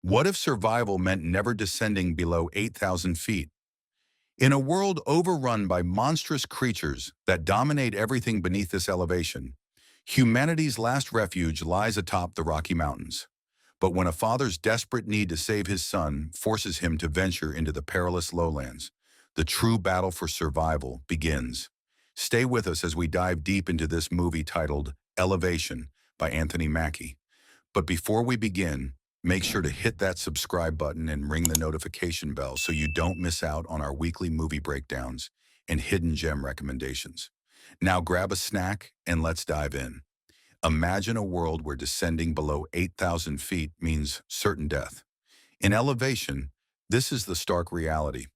What if survival meant never descending below 8,000 feet? In a world overrun by monstrous creatures that dominate everything beneath this elevation, humanity's last refuge lies atop the Rocky Mountains. But when a father's desperate need to save his son forces him to venture into the perilous lowlands, the true battle for survival begins. Stay with us as we dive deep into this movie titled Elevation by Anthony Mackie. But before we begin, make sure to hit that subscribe button and ring the notification bell so you don't miss out on our weekly movie breakdowns and hidden gem recommendations. Now grab a snack and let's dive in. Imagine a world where descending below 8,000 feet means certain death. In Elevation, this is the stark reality.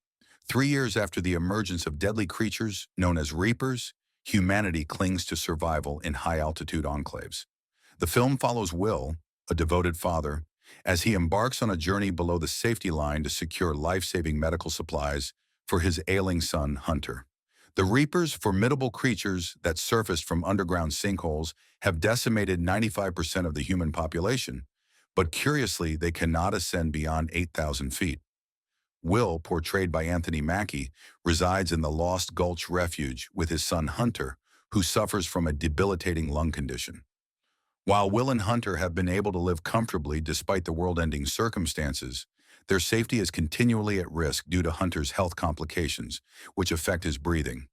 3 years after the emergence of deadly creatures known as Reapers, humanity clings to survival in high-altitude enclaves. The film follows Will, a devoted father, as he embarks on a journey below the safety line to secure life-saving medical supplies for his ailing son, Hunter. The Reapers, formidable creatures that surfaced from underground sinkholes, have decimated 95% of the human population, but curiously, they cannot ascend beyond 8,000 feet. Will, portrayed by Anthony Mackie, resides in the Lost Gulch Refuge with his son Hunter, who suffers from a debilitating lung condition. While Will and Hunter have been able to live comfortably despite the world-ending circumstances, their safety is continually at risk due to Hunter's health complications, which affect his breathing.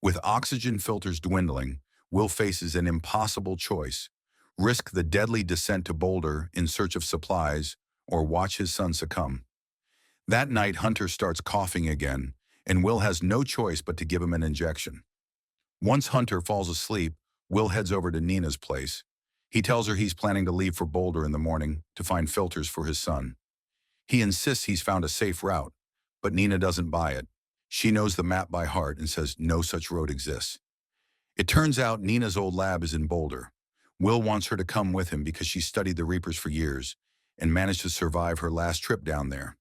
With oxygen filters dwindling, Will faces an impossible choice: risk the deadly descent to Boulder in search of supplies or watch his son succumb. That night, Hunter starts coughing again, and Will has no choice but to give him an injection. Once Hunter falls asleep, Will heads over to Nina's place. He tells her he's planning to leave for Boulder in the morning to find filters for his son. He insists he's found a safe route, but Nina doesn't buy it. She knows the map by heart and says no such road exists. It turns out Nina's old lab is in Boulder. Will wants her to come with him because she studied the Reapers for years and managed to survive her last trip down there.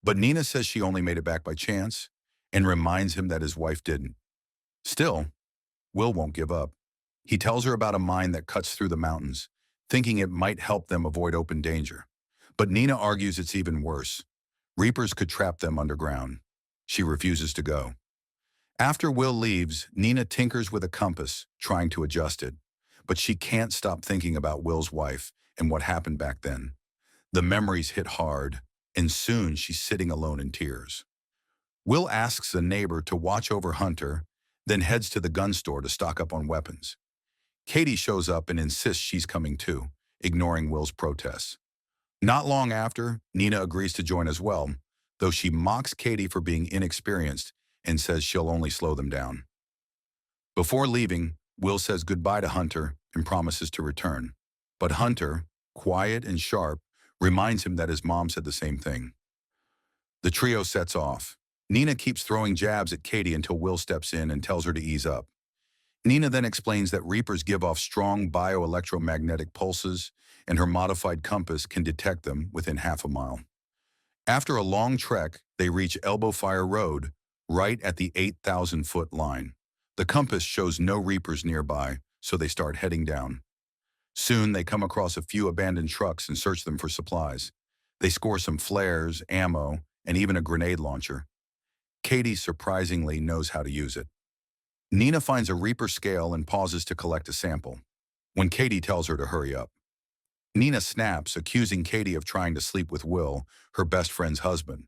But Nina says she only made it back by chance and reminds him that his wife didn't. Still, Will won't give up. He tells her about a mine that cuts through the mountains, thinking it might help them avoid open danger. But Nina argues it's even worse. Reapers could trap them underground. She refuses to go. After Will leaves, Nina tinkers with a compass, trying to adjust it. But she can't stop thinking about Will's wife and what happened back then. The memories hit hard, and soon she's sitting alone in tears. Will asks a neighbor to watch over Hunter, then heads to the gun store to stock up on weapons. Katie shows up and insists she's coming too, ignoring Will's protests. Not long after, Nina agrees to join as well, though she mocks Katie for being inexperienced and says she'll only slow them down. Before leaving, Will says goodbye to Hunter and promises to return. But Hunter, quiet and sharp, reminds him that his mom said the same thing. The trio sets off. Nina keeps throwing jabs at Katie until Will steps in and tells her to ease up. Nina then explains that Reapers give off strong bioelectromagnetic pulses, and her modified compass can detect them within half a mile. After a long trek, they reach Elbow Fire Road, right at the 8,000-foot line. The compass shows no Reapers nearby, so they start heading down. Soon, they come across a few abandoned trucks and search them for supplies. They score some flares, ammo, and even a grenade launcher. Katie surprisingly knows how to use it. Nina finds a Reaper scale and pauses to collect a sample, when Katie tells her to hurry up. Nina snaps, accusing Katie of trying to sleep with Will, her best friend's husband.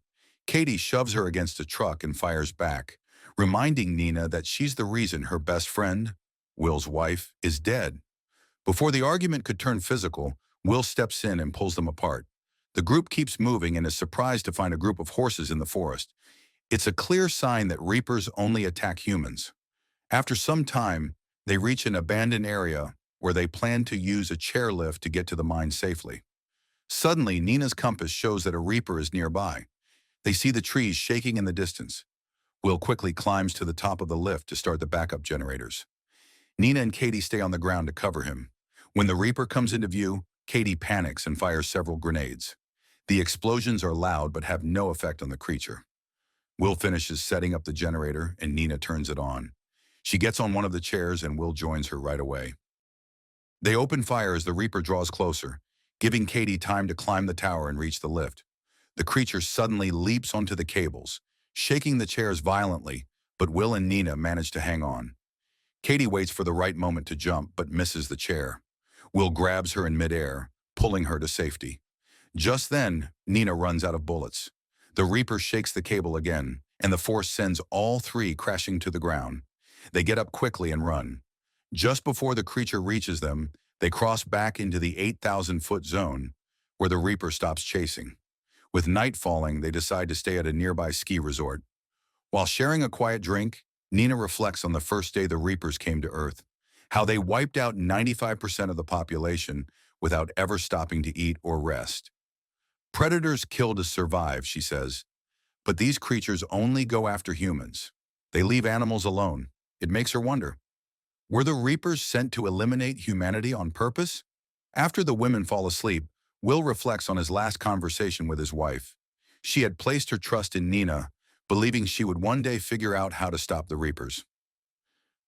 Katie shoves her against a truck and fires back, reminding Nina that she's the reason her best friend, Will's wife, is dead. Before the argument could turn physical, Will steps in and pulls them apart. The group keeps moving and is surprised to find a group of horses in the forest. It's a clear sign that Reapers only attack humans. After some time, they reach an abandoned area where they plan to use a chairlift to get to the mine safely. Suddenly, Nina's compass shows that a Reaper is nearby. They see the trees shaking in the distance. Will quickly climbs to the top of the lift to start the backup generators. Nina and Katie stay on the ground to cover him. When the Reaper comes into view, Katie panics and fires several grenades. The explosions are loud but have no effect on the creature. Will finishes setting up the generator and Nina turns it on. She gets on one of the chairs and Will joins her right away. They open fire as the Reaper draws closer. giving Katie time to climb the tower and reach the lift. The creature suddenly leaps onto the cables, shaking the chairs violently, but Will and Nina manage to hang on. Katie waits for the right moment to jump, but misses the chair. Will grabs her in midair, pulling her to safety. Just then, Nina runs out of bullets. The Reaper shakes the cable again, and the force sends all three crashing to the ground. They get up quickly and run. Just before the creature reaches them, they cross back into the 8,000-foot zone, where the Reaper stops chasing. With night falling, they decide to stay at a nearby ski resort. While sharing a quiet drink, Nina reflects on the first day the Reapers came to Earth, how they wiped out 95% of the population without ever stopping to eat or rest. Predators kill to survive, she says, but these creatures only go after humans. They leave animals alone. It makes her wonder, were the Reapers sent to eliminate humanity on purpose? After the women fall asleep, Will reflects on his last conversation with his wife. She had placed her trust in Nina, believing she would one day figure out how to stop the Reapers.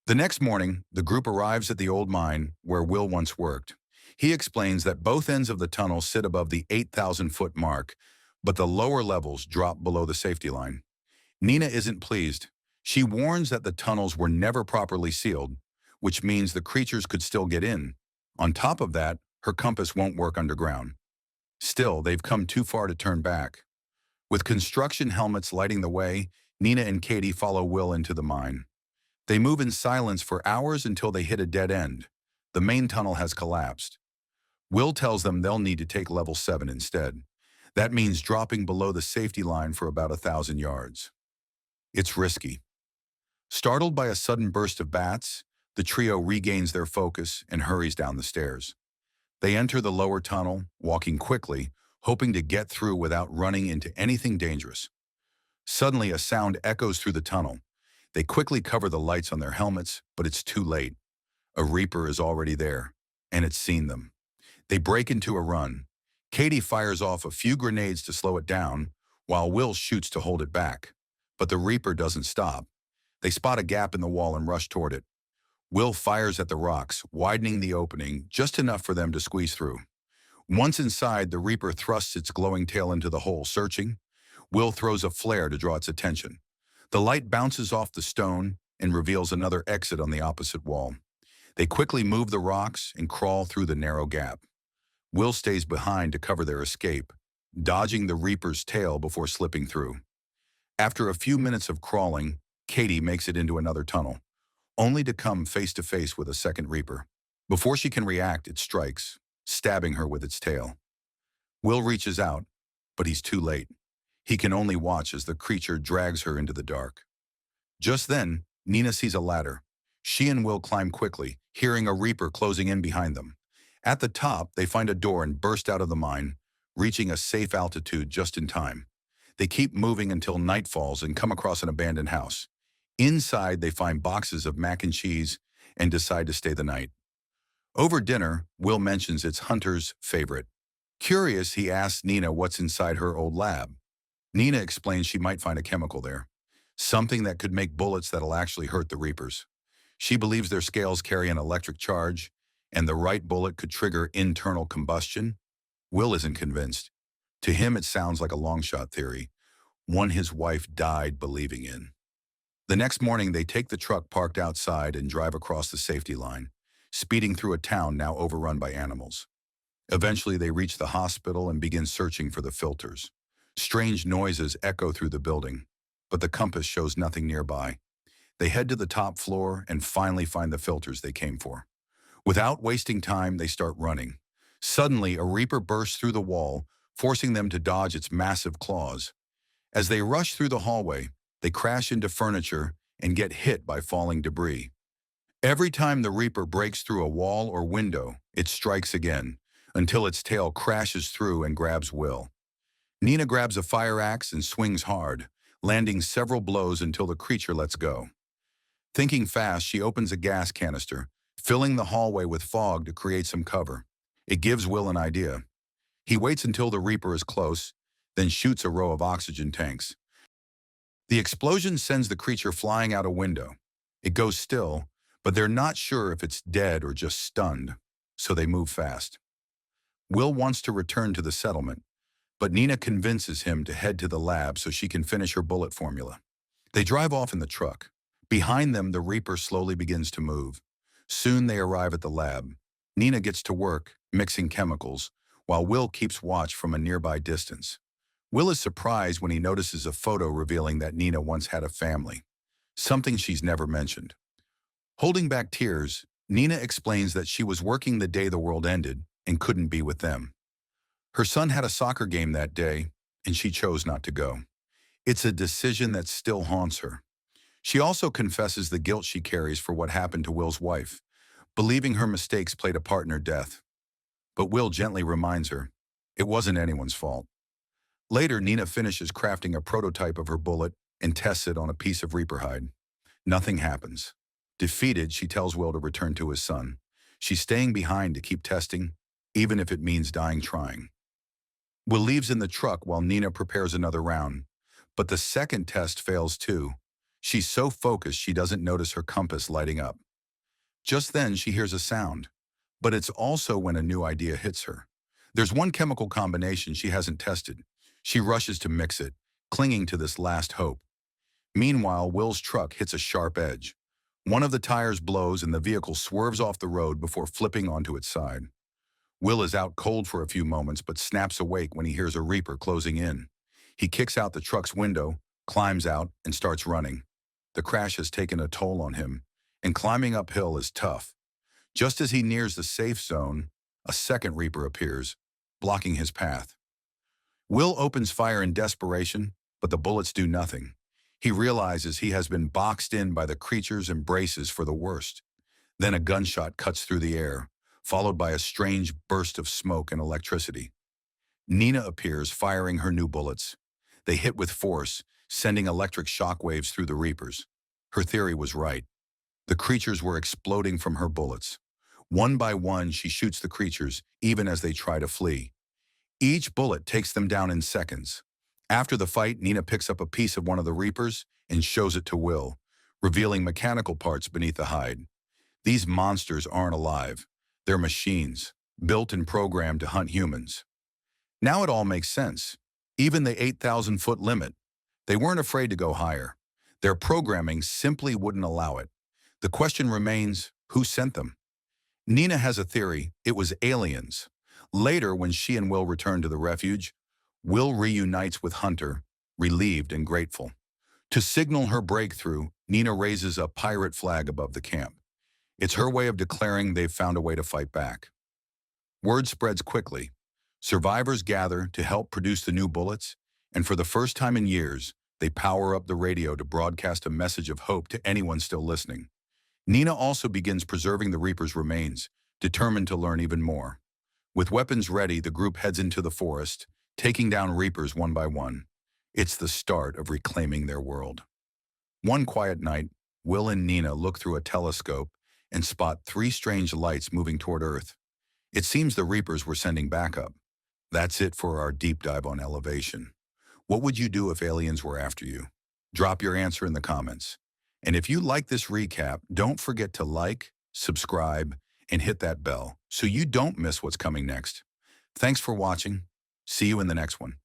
The next morning, the group arrives at the old mine where Will once worked. He explains that both ends of the tunnel sit above the 8,000-foot mark, but the lower levels drop below the safety line. Nina isn't pleased. She warns that the tunnels were never properly sealed, which means the creatures could still get in. On top of that, her compass won't work underground. Still, they've come too far to turn back. With construction helmets lighting the way, Nina and Katie follow Will into the mine. They move in silence for hours until they hit a dead end. The main tunnel has collapsed. Will tells them they'll need to take level 7 instead. That means dropping below the safety line for about 1,000 yards. It's risky. Startled by a sudden burst of bats, the trio regains their focus and hurries down the stairs. They enter the lower tunnel, walking quickly, hoping to get through without running into anything dangerous. Suddenly, a sound echoes through the tunnel. They quickly cover the lights on their helmets, but it's too late. A Reaper is already there, and it's seen them. They break into a run. Katie fires off a few grenades to slow it down, while Will shoots to hold it back. But the Reaper doesn't stop. They spot a gap in the wall and rush toward it. Will fires at the rocks, widening the opening just enough for them to squeeze through. Once inside, the Reaper thrusts its glowing tail into the hole, searching. Will throws a flare to draw its attention. The light bounces off the stone and reveals another exit on the opposite wall. They quickly move the rocks and crawl through the narrow gap. Will stays behind to cover their escape, dodging the Reaper's tail before slipping through. After a few minutes of crawling, Katie makes it into another tunnel, only to come face to face with a second Reaper. Before she can react, it strikes, stabbing her with its tail. Will reaches out, but he's too late. He can only watch as the creature drags her into the dark. Just then, Nina sees a ladder. She and Will climb quickly, hearing a Reaper closing in behind them. At the top, they find a door and burst out of the mine, reaching a safe altitude just in time. They keep moving until night falls and come across an abandoned house. Inside, they find boxes of mac and cheese and decide to stay the night. Over dinner, Will mentions it's Hunter's favorite. Curious, he asks Nina what's inside her old lab. Nina explains she might find a chemical there, something that could make bullets that'll actually hurt the Reapers. She believes their scales carry an electric charge, and the right bullet could trigger internal combustion. Will isn't convinced. To him, it sounds like a long-shot theory, one his wife died believing in. The next morning, they take the truck parked outside and drive across the safety line, speeding through a town now overrun by animals. Eventually, they reach the hospital and begin searching for the filters. Strange noises echo through the building, but the compass shows nothing nearby. They head to the top floor and finally find the filters they came for. Without wasting time, they start running. Suddenly, a Reaper bursts through the wall, forcing them to dodge its massive claws. As they rush through the hallway, they crash into furniture and get hit by falling debris. Every time the Reaper breaks through a wall or window, it strikes again, until its tail crashes through and grabs Will. Nina grabs a fire axe and swings hard, landing several blows until the creature lets go. Thinking fast, she opens a gas canister, filling the hallway with fog to create some cover. It gives Will an idea. He waits until the Reaper is close, then shoots a row of oxygen tanks. The explosion sends the creature flying out a window. It goes still, but they're not sure if it's dead or just stunned, so they move fast. Will wants to return to the settlement, but Nina convinces him to head to the lab so she can finish her bullet formula. They drive off in the truck. Behind them, the Reaper slowly begins to move. Soon they arrive at the lab. Nina gets to work, mixing chemicals, while Will keeps watch from a nearby distance. Will is surprised when he notices a photo revealing that Nina once had a family, something she's never mentioned. Holding back tears, Nina explains that she was working the day the world ended and couldn't be with them. Her son had a soccer game that day, and she chose not to go. It's a decision that still haunts her. She also confesses the guilt she carries for what happened to Will's wife, believing her mistakes played a part in her death. But Will gently reminds her, it wasn't anyone's fault. Later, Nina finishes crafting a prototype of her bullet and tests it on a piece of Reaper hide. Nothing happens. Defeated, she tells Will to return to his son. She's staying behind to keep testing, even if it means dying trying. Will leaves in the truck while Nina prepares another round, but the second test fails too. She's so focused she doesn't notice her compass lighting up. Just then she hears a sound, but it's also when a new idea hits her. There's one chemical combination she hasn't tested. She rushes to mix it, clinging to this last hope. Meanwhile, Will's truck hits a sharp edge. One of the tires blows and the vehicle swerves off the road before flipping onto its side. Will is out cold for a few moments but snaps awake when he hears a Reaper closing in. He kicks out the truck's window, climbs out, and starts running. The crash has taken a toll on him, and climbing uphill is tough. Just as he nears the safe zone, a second Reaper appears, blocking his path. Will opens fire in desperation, but the bullets do nothing. He realizes he has been boxed in by the creatures and braces for the worst. Then a gunshot cuts through the air, followed by a strange burst of smoke and electricity. Nina appears, firing her new bullets. They hit with force, sending electric shockwaves through the Reapers. Her theory was right. The creatures were exploding from her bullets. One by one, she shoots the creatures, even as they try to flee. Each bullet takes them down in seconds. After the fight, Nina picks up a piece of one of the Reapers and shows it to Will, revealing mechanical parts beneath the hide. These monsters aren't alive. They're machines, built and programmed to hunt humans. Now it all makes sense. Even the 8,000-foot limit. They weren't afraid to go higher. Their programming simply wouldn't allow it. The question remains, who sent them? Nina has a theory: it was aliens. Later, when she and Will return to the refuge, Will reunites with Hunter, relieved and grateful. To signal her breakthrough, Nina raises a pirate flag above the camp. It's her way of declaring they've found a way to fight back. Word spreads quickly. Survivors gather to help produce the new bullets, and for the first time in years, they power up the radio to broadcast a message of hope to anyone still listening. Nina also begins preserving the Reaper's remains, determined to learn even more. With weapons ready, the group heads into the forest, taking down Reapers one by one. It's the start of reclaiming their world. One quiet night, Will and Nina look through a telescope and spot three strange lights moving toward Earth. It seems the Reapers were sending backup. That's it for our deep dive on Elevation. What would you do if aliens were after you? Drop your answer in the comments. And if you like this recap, don't forget to like, subscribe, and hit that bell so you don't miss what's coming next. Thanks for watching. See you in the next one.